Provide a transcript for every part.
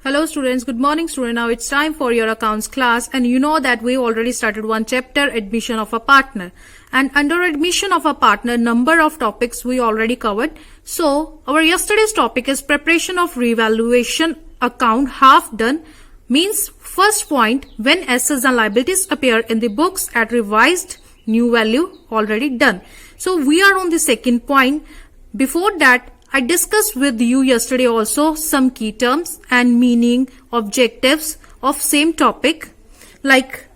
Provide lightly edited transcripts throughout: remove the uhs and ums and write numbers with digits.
Hello students, good morning student. Now it's time for your accounts class, and you know that we already started one chapter, admission of a partner, and under admission of a partner number of topics we already covered. So our yesterday's topic is preparation of revaluation account, half done. Means first point, when assets and liabilities appear in the books at revised new value, already done. So we are on the second point. Before that, I discussed with you yesterday also some key terms and meaning, objectives of same topic, like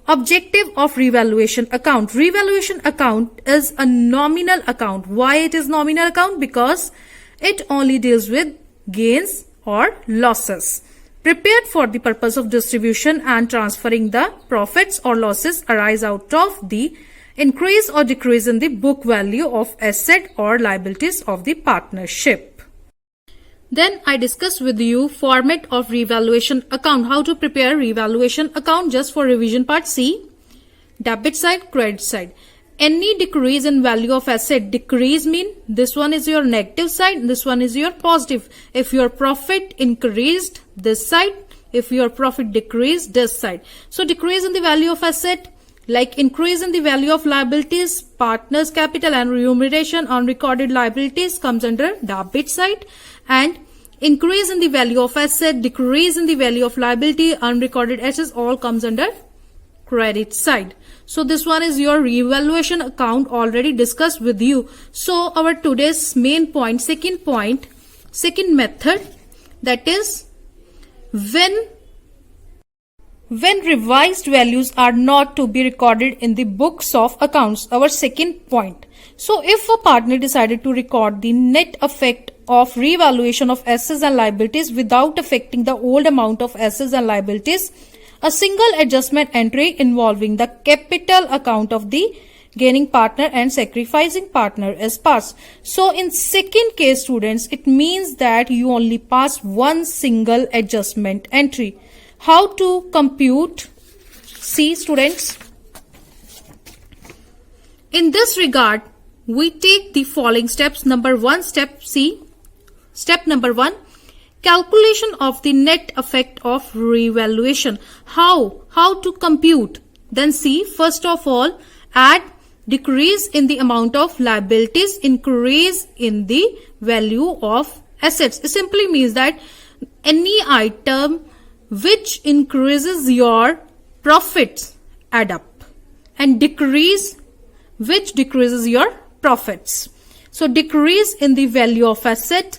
objective of revaluation account. Revaluation account is a nominal account. Why it is nominal account? Because it only deals with gains or losses, prepared for the purpose of distribution and transferring the profits or losses arise out of the increase or decrease in the book value of asset or liabilities of the partnership. Then I discussed with you format of revaluation account, how to prepare revaluation account. Just for revision part, C, debit side, credit side. Any decrease in value of asset, decrease mean this one is your negative side, this one is your positive. If your profit increased, this side. If your profit decreased, this side. So decrease in the value of asset, like increase in the value of liabilities, partners capital and remuneration on recorded liabilities comes under debit side, and increase in the value of asset, decrease in the value of liability, unrecorded assets all comes under credit side. So this one is your revaluation account, already discussed with you. So our today's main point, second method, that is when revised values are not to be recorded in the books of accounts, our second point. So if a partner decided to record the net effect of revaluation of assets and liabilities without affecting the old amount of assets and liabilities, a single adjustment entry involving the capital account of the gaining partner and sacrificing partner is passed. So in second case, students, it means that you only pass one single adjustment entry. How to compute? See students, in this regard, we take the following steps. Number one, step C. Step number 1, calculation of the net effect of revaluation. How to compute? Then see, first of all, add decrease in the amount of liabilities, increase in the value of assets. It simply means that any item which increases your profits add up, and decrease which decreases your profits. So decrease in the value of asset,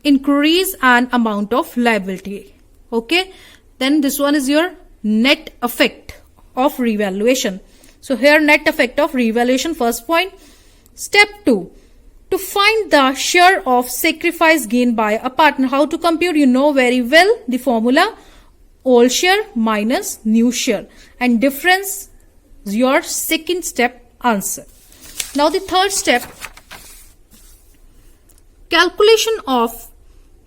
increase an amount of liability. Okay, then this one is your net effect of revaluation. So here net effect of revaluation, first point. Step 2, to find the share of sacrifice gain by a partner. How to compute? You know very well the formula, old share minus new share, and difference is your second step answer. Now the third step, calculation of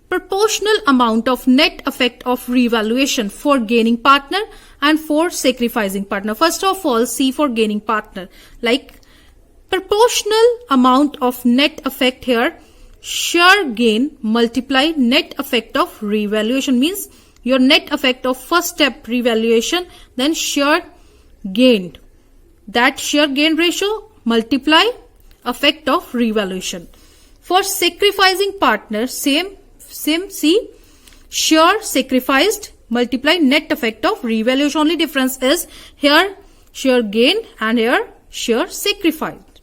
proportional amount of net effect of revaluation for gaining partner and for sacrificing partner. First of all, see for gaining partner, like proportional amount of net effect here, share gain multiply net effect of revaluation, means your net effect of first step revaluation, then share gained, that share gain ratio multiply effect of revaluation. For sacrificing partner, same see, share sacrificed multiply net effect of revaluation. Only difference is here share gain and here share sacrificed.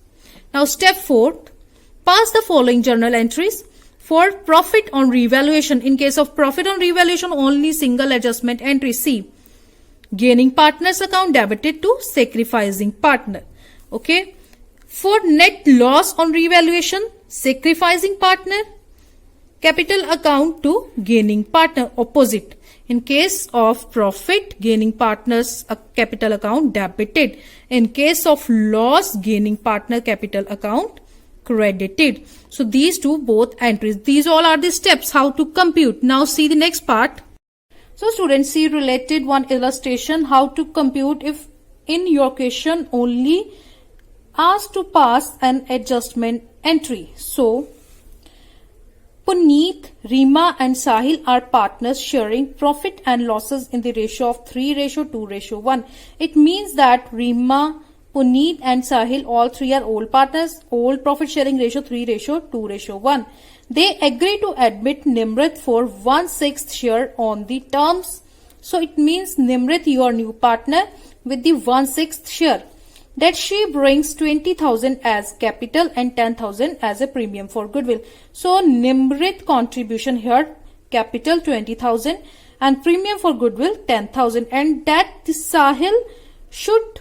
Now step 4, pass the following journal entries. For profit on revaluation, in case of profit on revaluation, only single adjustment entry. C, gaining partner's account debited to sacrificing partner. Okay. For net loss on revaluation, sacrificing partner, capital account to gaining partner, opposite. In case of profit, gaining partner's capital account debited. In case of loss, gaining partner capital account credited. So these two both entries, these all are the steps how to compute. Now see the next part. So students, see related one illustration how to compute if in your question only asked to pass an adjustment entry. So Puneet, Rima and Sahil are partners sharing profit and losses in the ratio of 3:2:1. It means that Rima, Puneet and Sahil, all three are old partners, old profit sharing ratio 3:2:1. They agree to admit Nimrit for 1/6 share on the terms. So it means Nimrit, your new partner, with the 1/6 share, that she brings 20,000 as capital and 10,000 as a premium for goodwill. So Nimrit contribution here, capital 20,000 and premium for goodwill 10,000, and that the Sahil should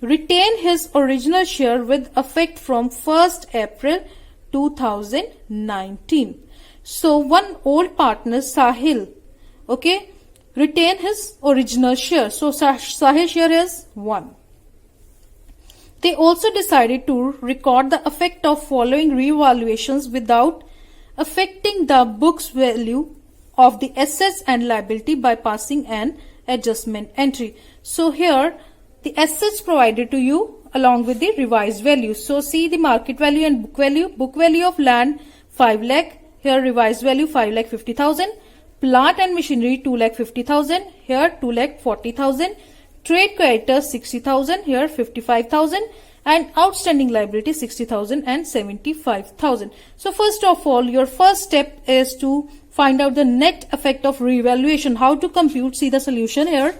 retain his original share with effect from 1st April 2019. So one old partner Sahil, okay, retain his original share. So Sahil share is 1. They also decided to record the effect of following revaluations without affecting the book's value of the assets and liability by passing an adjustment entry. So here the assets provided to you along with the revised value. So see the market value and book value. Book value of land 5 lakh. Here revised value 5,50,000. Plant and machinery 2,50,000. Here 2,40,000. Trade creditors 60,000. Here 55,000. And outstanding liability 60,000 and 75,000. So first of all, your first step is to find out the net effect of revaluation. How to compute? See the solution here.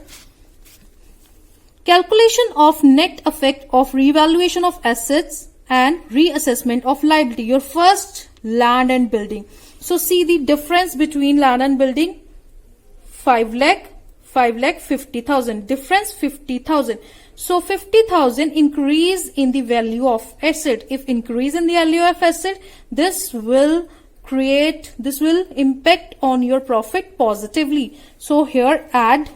Calculation of net effect of revaluation of assets and reassessment of liability. Your first, land and building. So see the difference between land and building. 5 lakh, 50,000. Difference 50,000. So 50,000 increase in the value of asset. If increase in the value of asset, this will impact on your profit positively. So here add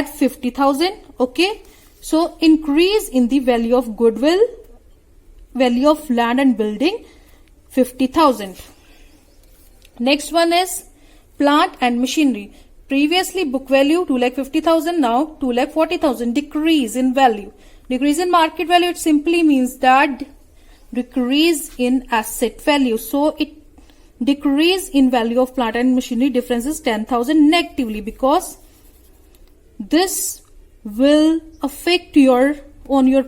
50,000. Okay. So increase in the value of goodwill, value of land and building 50,000. Next one is plant and machinery. Previously book value 2,50,000, now 2,40,000. Decrease in value. Decrease in market value, it simply means that decrease in asset value. So it decrease in value of plant and machinery, difference is 10,000 negatively, because this will affect your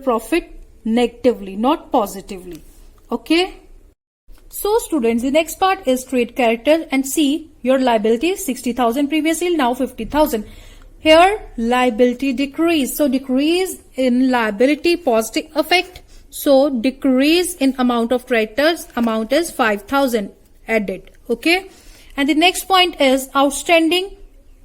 profit negatively, not positively. Okay. So students, the next part is trade creditors, and see your liability 60,000 previously, now 50,000. Here liability decrease. So decrease in liability, positive effect. So decrease in amount of creditors, amount is 5,000 added. Okay. And the next point is outstanding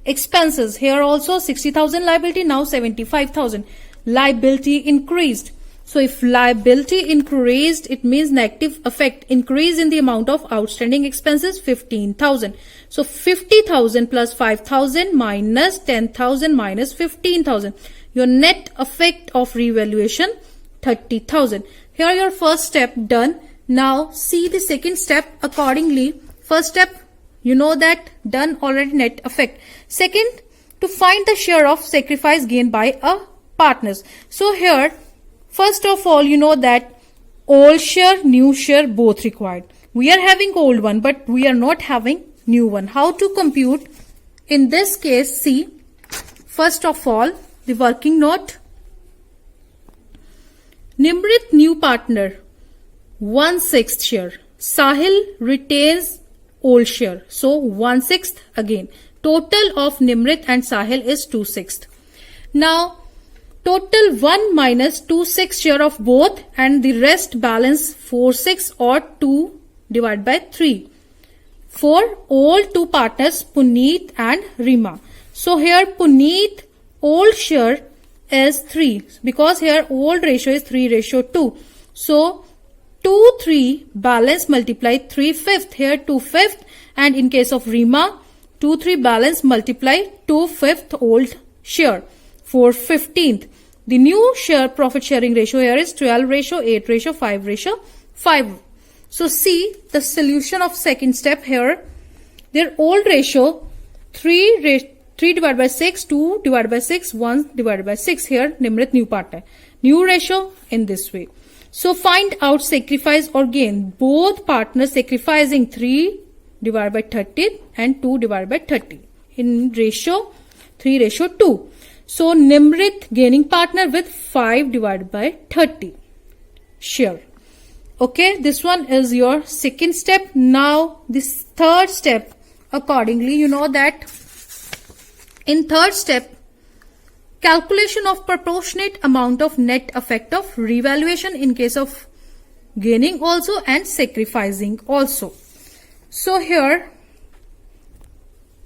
expenses. Here also 60,000 liability, now 75,000. Liability increased. So if liability increased, it means negative effect. Increase in the amount of outstanding expenses 15,000. So 50,000 plus 5,000 minus 10,000 minus 15,000. Your net effect of revaluation 30,000. Here your first step done. Now see the second step accordingly. First step, you know that done already, net effect. Second, to find the share of sacrifice gained by a partners. So here, first of all, you know that old share, new share both required. We are having old one, but we are not having new one. How to compute? In this case, see, first of all, the working note. Nimrit new partner, 1/6 share. Sahil retains old share. So 1/6 again. Total of Nimrit and Sahil is 2/6. Now, total 1 minus 2/6 share of both, and the rest balance 4/6 or 2 divided by 3. For all two partners, Puneet and Rima. So here Puneet old share is 3, because here old ratio is 3:2. So 2/3 balance multiply 3/5. Here 2/5, and in case of Rima 2/3 balance multiply 2/5 old share, 4/15. The new share profit sharing ratio here is 12:8:5:5. So see the solution of second step here. Their old ratio 3 divided by 6, 2 divided by 6, 1 divided by 6. Here Nimrit new partner. New ratio in this way. So find out sacrifice or gain. Both partners sacrificing 3 divided by 30 and 2 divided by 30 in ratio 3:2. So Nimrit gaining partner with 5 divided by 30 share. Okay, this one is your second step. Now this third step, accordingly, you know that in third step, calculation of proportionate amount of net effect of revaluation in case of gaining also and sacrificing also. So here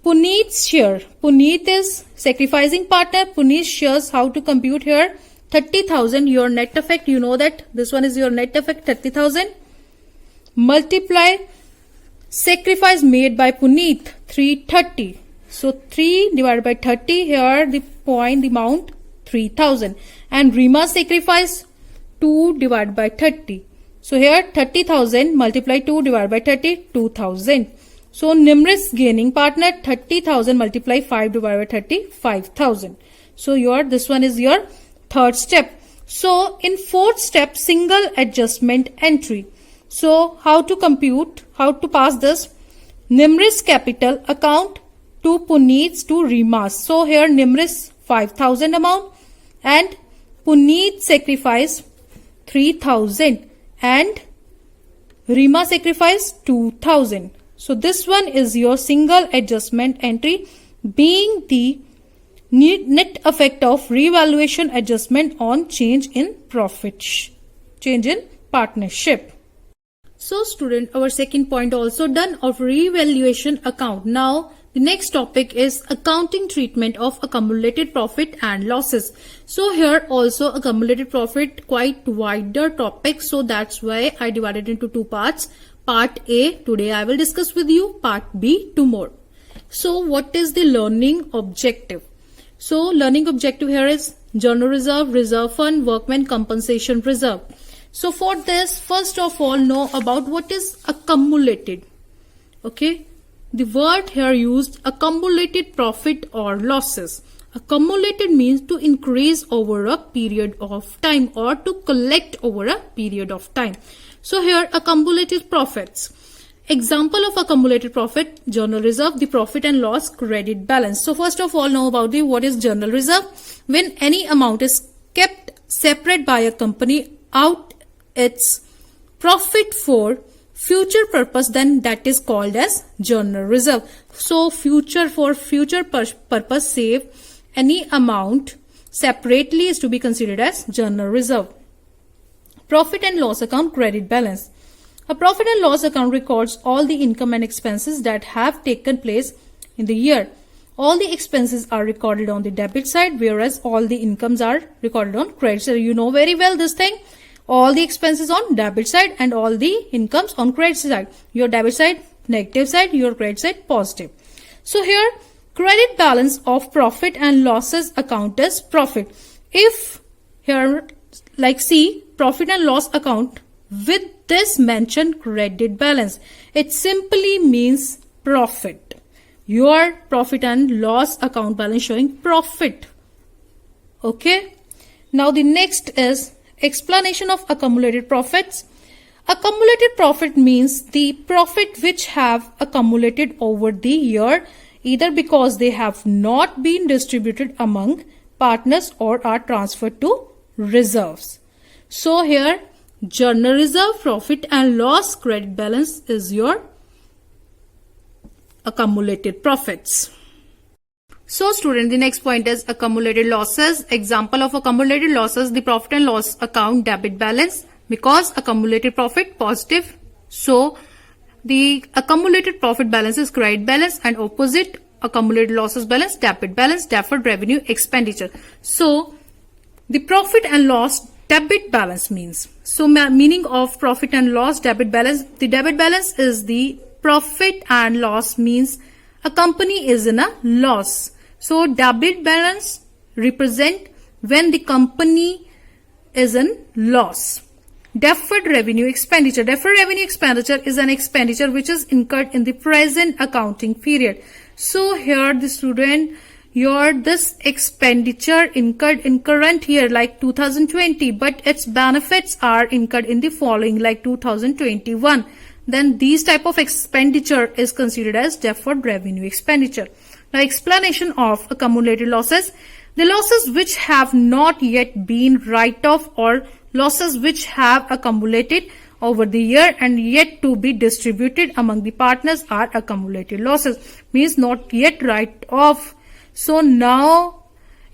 Puneet's share. Puneet is sacrificing partner. Puneet shares, how to compute here? 30,000, your net effect. You know that this one is your net effect, 30,000. Multiply sacrifice made by Puneet, 330. So 3 divided by 30, here the point, the amount 3,000. And Rima's sacrifice, 2 divided by 30. So here 30,000 multiply 2 divided by 30, 2,000. So Nimrit's gaining partner, 30,000 multiply 5 divided by 30, 5,000. So this one is your third step. So in fourth step, single adjustment entry. So how to compute, how to pass this? Nimrit's capital account to Puneet's to Rima's. So here Nimrit's 5,000 amount and Puneet sacrifice 3,000 and Rima sacrifice 2,000. So this one is your single adjustment entry, being the net effect of revaluation adjustment on change in profit, change in partnership. So student, our second point also done of revaluation account. Now the next topic is accounting treatment of accumulated profit and losses. So here also accumulated profit, quite wider topic, so that's why I divided into two parts. Part A today I will discuss with you, part B tomorrow. So what is the learning objective? So learning objective here is journal reserve, reserve fund, workmen compensation reserve. So for this, first of all, know about what is accumulated. Okay, the word here used, accumulated profit or losses. Accumulated means to increase over a period of time or to collect over a period of time. So here accumulated profits. Example of accumulated profit, journal reserve, the profit and loss credit balance. So first of all, know about what is journal reserve. When any amount is kept separate by a company out its profit for future purpose, then that is called as journal reserve. So future, for future purpose, save any amount separately is to be considered as journal reserve. Profit and loss account credit balance. A profit and loss account records all the income and expenses that have taken place in the year. All the expenses are recorded on the debit side, whereas all the incomes are recorded on credit side. You know very well this thing. All the expenses on debit side and all the incomes on credit side. Your debit side negative side, your credit side positive. So here credit balance of profit and losses account is profit. If here like see profit and loss account with this mentioned credit balance, it simply means profit. Your profit and loss account balance showing profit. Okay. Now the next is explanation of accumulated profits. Accumulated profit means the profit which have accumulated over the year, either because they have not been distributed among partners or are transferred to reserves. So here journal reserve, profit and loss credit balance is your accumulated profits. So student, the next point is accumulated losses. Example of accumulated losses, the profit and loss account debit balance, because accumulated profit positive. So the accumulated profit balance is credit balance, and opposite accumulated losses balance, debit balance, deferred revenue expenditure. So the profit and loss debit balance means, so meaning of profit and loss debit balance, the debit balance is the profit and loss means a company is in a loss. So debit balance represent when the company is in loss. Deferred revenue expenditure. Deferred revenue expenditure is an expenditure which is incurred in the present accounting period. So here the student, this expenditure incurred in current year like 2020, but its benefits are incurred in the following like 2021. then these type of expenditure is considered as deferred revenue expenditure. Now, explanation of accumulated losses. The losses which have not yet been write off or losses which have accumulated over the year and yet to be distributed among the partners are accumulated losses, means not yet write off. So now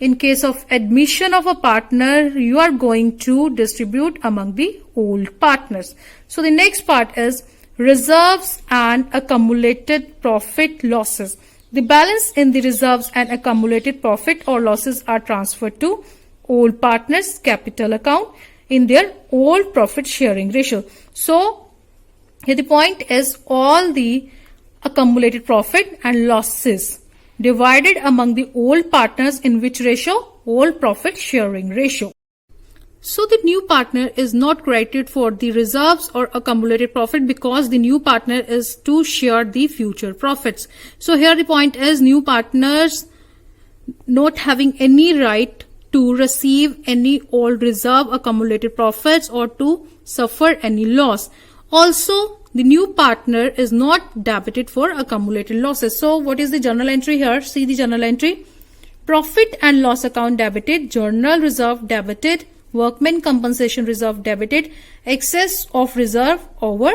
in case of admission of a partner, you are going to distribute among the old partners. So the next part is reserves and accumulated profit losses. The balance in the reserves and accumulated profit or losses are transferred to old partners' capital account in their old profit sharing ratio. So here the point is all the accumulated profit and losses divided among the old partners in which ratio? Old profit sharing ratio. So the new partner is not credited for the reserves or accumulated profit because the new partner is to share the future profits. So here the point is new partners not having any right to receive any old reserve accumulated profits or to suffer any loss. Also, the new partner is not debited for accumulated losses. So what is the journal entry here? See the journal entry. Profit and loss account debited, journal reserve debited, workmen compensation reserve debited, excess of reserve over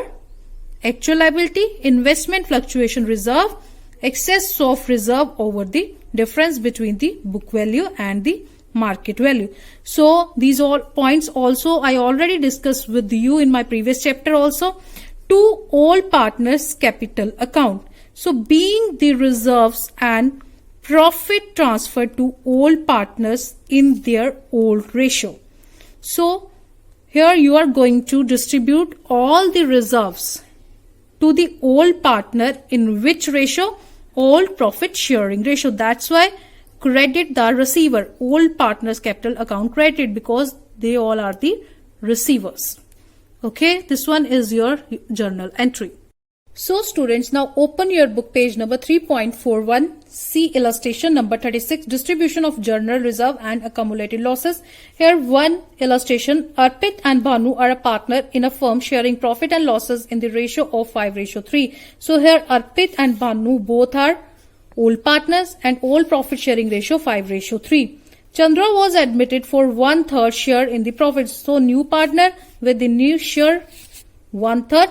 actual liability, investment fluctuation reserve, excess of reserve over the difference between the book value and the market value. So these all points also I already discussed with you in my previous chapter also. To all partners capital account. So being the reserves and profit transferred to all partners in their old ratio. So here you are going to distribute all the reserves to the old partner in which ratio? Old profit sharing ratio. That's why credit the receiver. Old partners capital account credited because they all are the receivers. Okay, this one is your journal entry. So students, now open your book page number 3.41, see illustration number 36, distribution of journal reserve and accumulated losses. Here one illustration, Arpit and Bhanu are a partner in a firm sharing profit and losses in the ratio of 5:3. So here Arpit and Bhanu both are old partners and old profit sharing ratio 5:3. Chandra was admitted for 1/3 share in the profits. So new partner with the new share 1/3.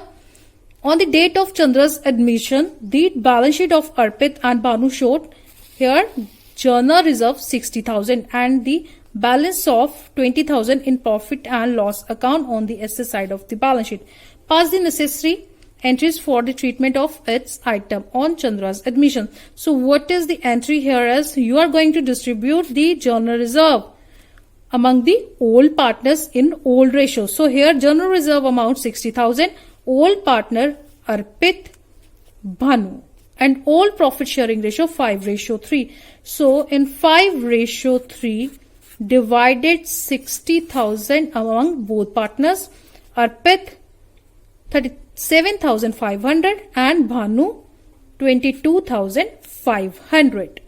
On the date of Chandra's admission, the balance sheet of Arpit and Bhanu showed here journal reserve 60,000 and the balance of 20,000 in profit and loss account on the asset side of the balance sheet. Pass the necessary entries for the treatment of its item on Chandra's admission. So what is the entry here as you are going to distribute the journal reserve among the old partners in old ratio. So here journal reserve amount 60,000, old partner Arpit, Bhanu, and old profit sharing ratio 5:3. So in 5:3 divided 60,000 among both partners. Arpit 37,500 and Bhanu 22,500.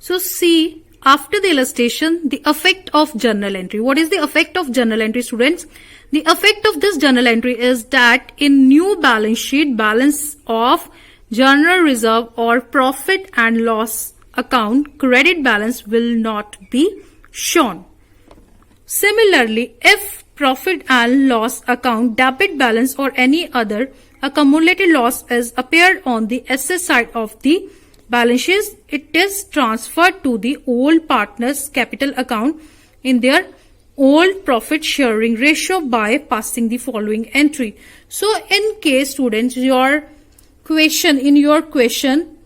So see after the illustration the effect of journal entry. What is the effect of journal entry, students? The effect of this journal entry is that in new balance sheet, balance of journal reserve or profit and loss account credit balance will not be shown. Similarly, if profit and loss account debit balance or any other accumulated loss is appeared on the asset side of the balance sheet, it is transferred to the old partners capital account in their old profit sharing ratio by passing the following entry. So in case students in your question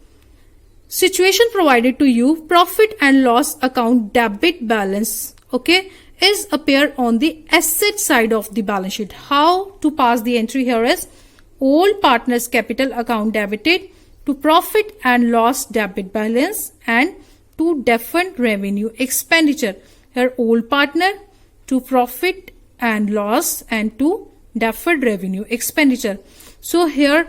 situation provided to you, profit and loss account debit balance, okay, is appear on the asset side of the balance sheet. How to pass the entry here is old partners capital account debited to profit and loss debit balance and to deferred revenue expenditure. Here old partner to profit and loss and to deferred revenue expenditure. So here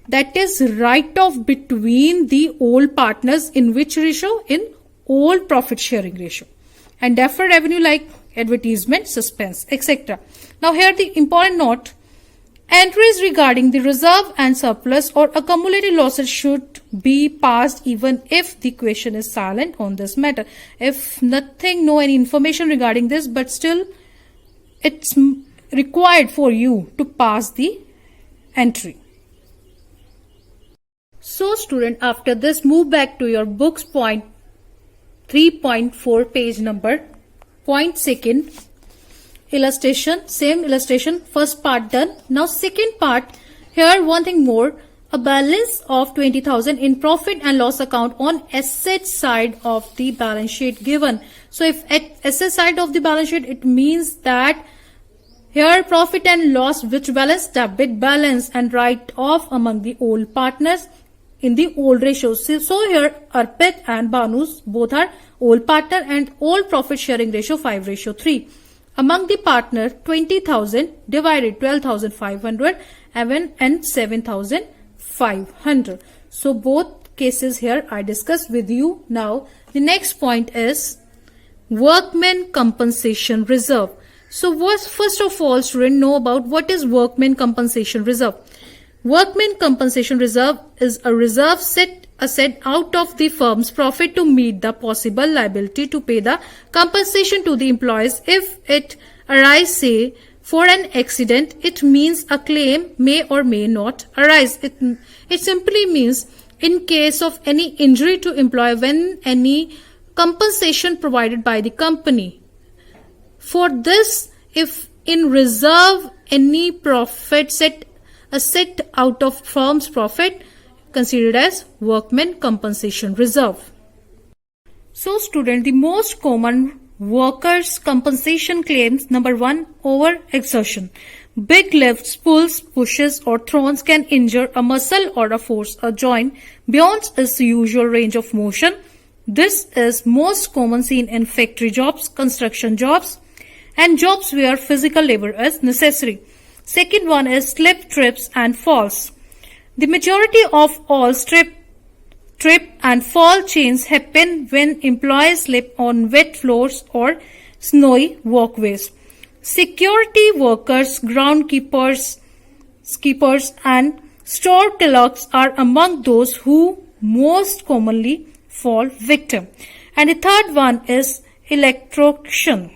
that is write off between the old partners in which ratio? In old profit sharing ratio. And deferred revenue like advertisement, suspense, etc. Now here the important note, Entries regarding the reserve and surplus or accumulated losses should be passed even if the question is silent on this matter. If nothing, no any information regarding this, but still it's required for you to pass the entry. So student, after this, move back to your books point 3.4 page number point second. Illustration, same illustration, first part done. Now second part, here one thing more, a balance of 20,000 in profit and loss account on asset side of the balance sheet given. So if at asset side of the balance sheet, it means that here profit and loss, which balance? Debit balance, and write off among the old partners in the old ratios. So here Arpit and Banus both are old partner, and old profit sharing ratio 5:3. Among the partner, 20,000 divided 12,500 and 7,500. So both cases here I discussed with you. Now the next point is workmen compensation reserve. So first of all, students know about what is workmen compensation reserve. Workmen compensation reserve is a reserve set asset out of the firm's profit to meet the possible liability to pay the compensation to the employees if it arises, say, for an accident. It means a claim may or may not arise. It simply means in case of any injury to employee, when any compensation provided by the company. For this, if in reserve any profit set out of firm's profit, considered as workmen compensation reserve. So student, the most common workers compensation claims: number 1, over exertion. Big lifts, pulls, pushes or throws can injure a muscle or a force a joint beyond its usual range of motion. This is most common seen in factory jobs, construction jobs and jobs where physical labor is necessary. Second one is slip, trips and falls. The majority of all trip and fall chains happen when employees slip on wet floors or snowy walkways. Security workers, groundkeepers, and store clerks are among those who most commonly fall victim. And the third one is electrocution.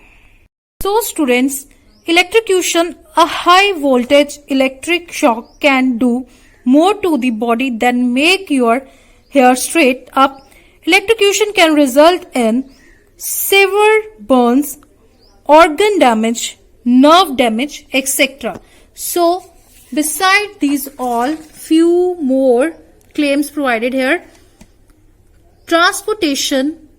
So students, electrocution, a high voltage electric shock, can do more to the body than make your hair straight up. Electrocution can result in severe burns, organ damage, nerve damage, etc. So beside these all, few more claims provided here: transportation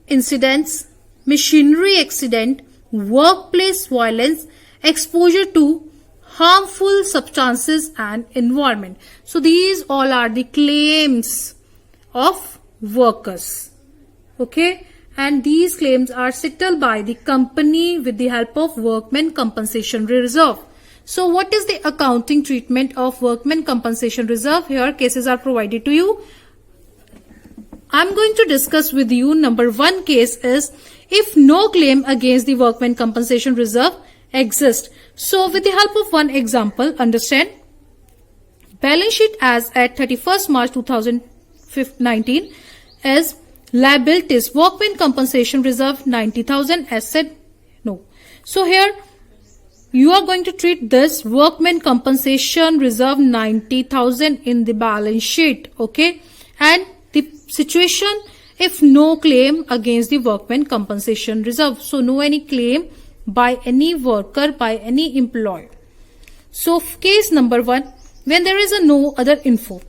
incidents, machinery accident, workplace violence, exposure to harmful substances and environment. So these all are the claims of workers. Okay, and these claims are settled by the company with the help of workmen compensation reserve. So what is the accounting treatment of workmen compensation reserve? Here cases are provided to you. I'm going to discuss with you. Number 1 case is if no claim against the workmen compensation reserve exists. So with the help of one example, understand. Balance sheet as at 31st March 2019 is liabilities, workmen compensation reserve 90,000, asset no. So here you are going to treat this workmen compensation reserve 90,000 in the balance sheet. Okay, and the situation if no claim against the workmen compensation reserve. So no any claim by any worker, by any employer. So case number 1, when there is a no other info.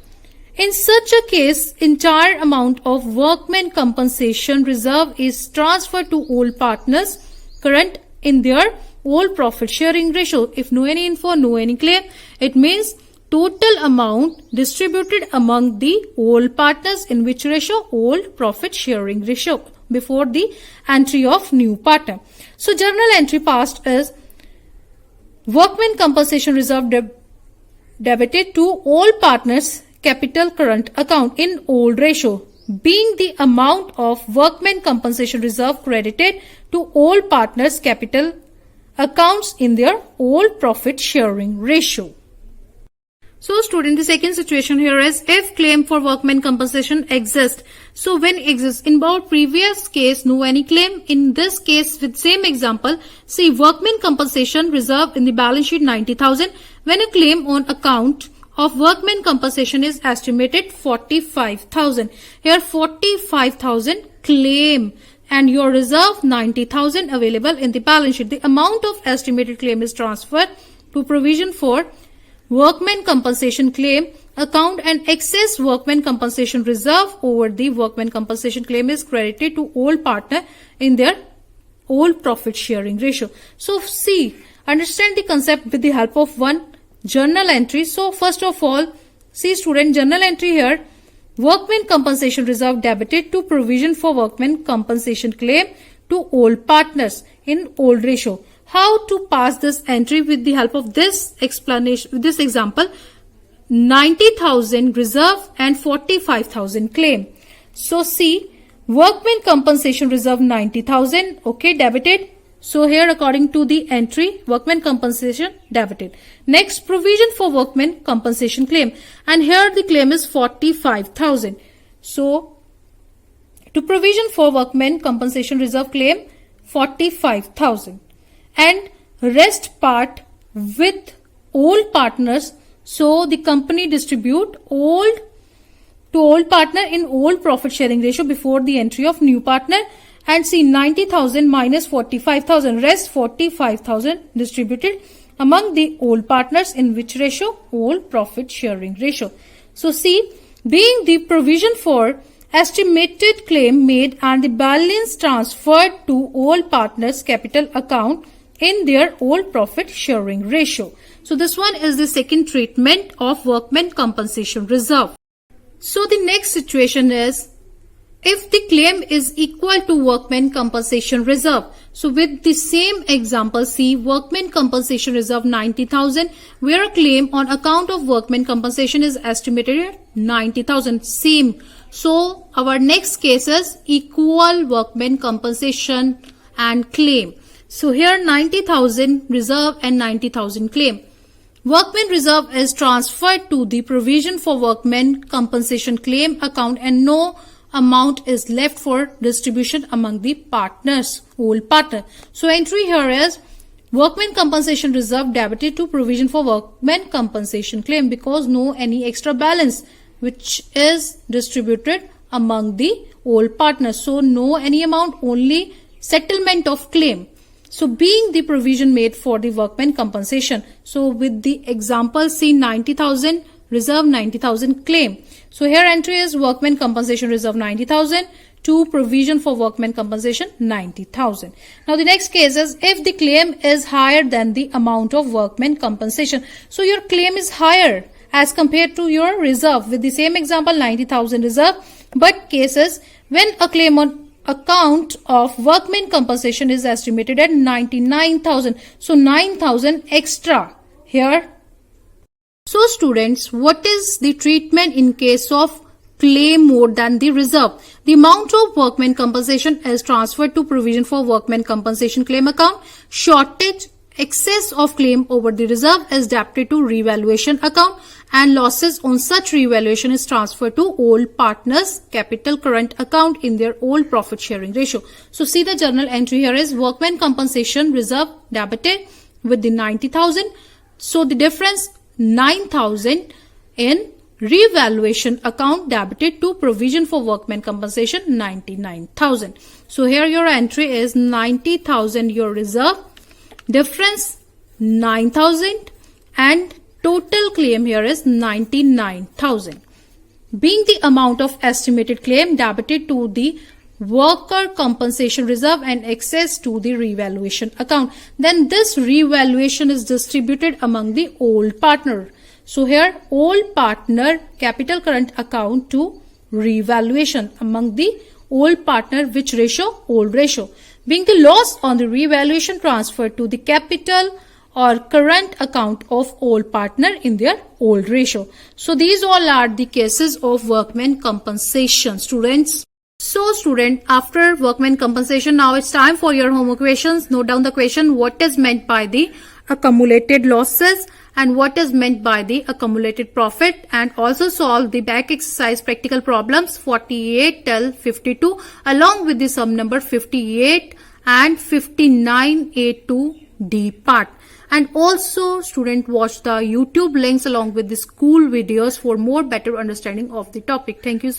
In such a case, entire amount of workmen compensation reserve is transferred to all partners current in their all profit sharing ratio. If no any info, no any claim, it means total amount distributed among the all partners in which ratio? All profit sharing ratio before the entry of new partner. So journal entry passed is workmen compensation reserve debited to all partners capital current account in old ratio, being the amount of workmen compensation reserve credited to all partners capital accounts in their all profit sharing ratio. So student, the second situation here is if claim for workmen compensation exists. So when exists, in about previous case, no any claim. In this case, with same example, see workmen compensation reserve in the balance sheet 90,000. When a claim on account of workmen compensation is estimated 45,000. Here 45,000 claim and your reserve 90,000 available in the balance sheet. The amount of estimated claim is transferred to provision for workmen compensation claim account and excess workmen compensation reserve over the workmen compensation claim is credited to all partner in their all profit sharing ratio. So see, understand the concept with the help of one journal entry. So first of all, see student, journal entry here, workmen compensation reserve debited to provision for workmen compensation claim to all partners in old ratio. How to pass this entry with the help of this explanation, this example, 90,000 reserve and 45,000 claim. So see, workmen compensation reserve 90,000, okay, debited. So here according to the entry, workmen compensation debited. Next, provision for workmen compensation claim. And here the claim is 45,000. So to provision for workmen compensation reserve claim 45,000. And rest part with all partners. So the company distribute old to old partner in old profit sharing ratio before the entry of new partner. And see 90,000 minus 45,000, rest 45,000 distributed among the old partners in which ratio? Old profit sharing ratio. So see, being the provision for estimated claim made and the balance transferred to all partners capital account in their old profit sharing ratio. So this one is the second treatment of workmen compensation reserve. So the next situation is if the claim is equal to workmen compensation reserve. So with the same example, see workmen compensation reserve 90,000 where a claim on account of workmen compensation is estimated at 90,000. Same. So our next case is equal workmen compensation and claim. So here 90,000 reserve and 90,000 claim. Workmen reserve is transferred to the provision for workmen compensation claim account and no amount is left for distribution among the partners, whole partner. So entry here is workmen compensation reserve debited to provision for workmen compensation claim because no any extra balance which is distributed among the whole partners. So no any amount, only settlement of claim. So being the provision made for the workmen compensation. So with the example, see 90,000 reserve, 90,000 claim. So here entry is workmen compensation reserve 90,000 to provision for workmen compensation 90,000. Now the next case is if the claim is higher than the amount of workmen compensation. So your claim is higher as compared to your reserve. With the same example 90,000 reserve, but cases when a claim on account of workmen compensation is estimated at 99,000. So 9,000 extra here. So students, what is the treatment in case of claim more than the reserve? The amount of workmen compensation is transferred to provision for workmen compensation claim account. Shortage, excess of claim over the reserve is debited to revaluation account and losses on such revaluation is transferred to all partners capital current account in their all profit sharing ratio. So see the journal entry here is workmen compensation reserve debited with the 90,000. So the difference 9,000 in revaluation account debited to provision for workmen compensation 99,000. So here your entry is 90,000 your reserve, difference 9,000 and total claim here is 99,000. Being the amount of estimated claim debited to the worker compensation reserve and excess to the revaluation account. Then this revaluation is distributed among the old partner. So here old partner capital current account to revaluation among the old partner, which ratio? Old ratio. Being the loss on the revaluation transferred to the capital or current account of old partner in their old ratio. So these all are the cases of workmen compensation, students. So student, after workmen compensation, now it's time for your homework questions. Note down the question, what is meant by the accumulated losses and what is meant by the accumulated profit, and also solve the back exercise practical problems 48 till 52 along with the sum number 58 and 59A to D part. And also student watch the YouTube links along with the school videos for more better understanding of the topic. Thank you so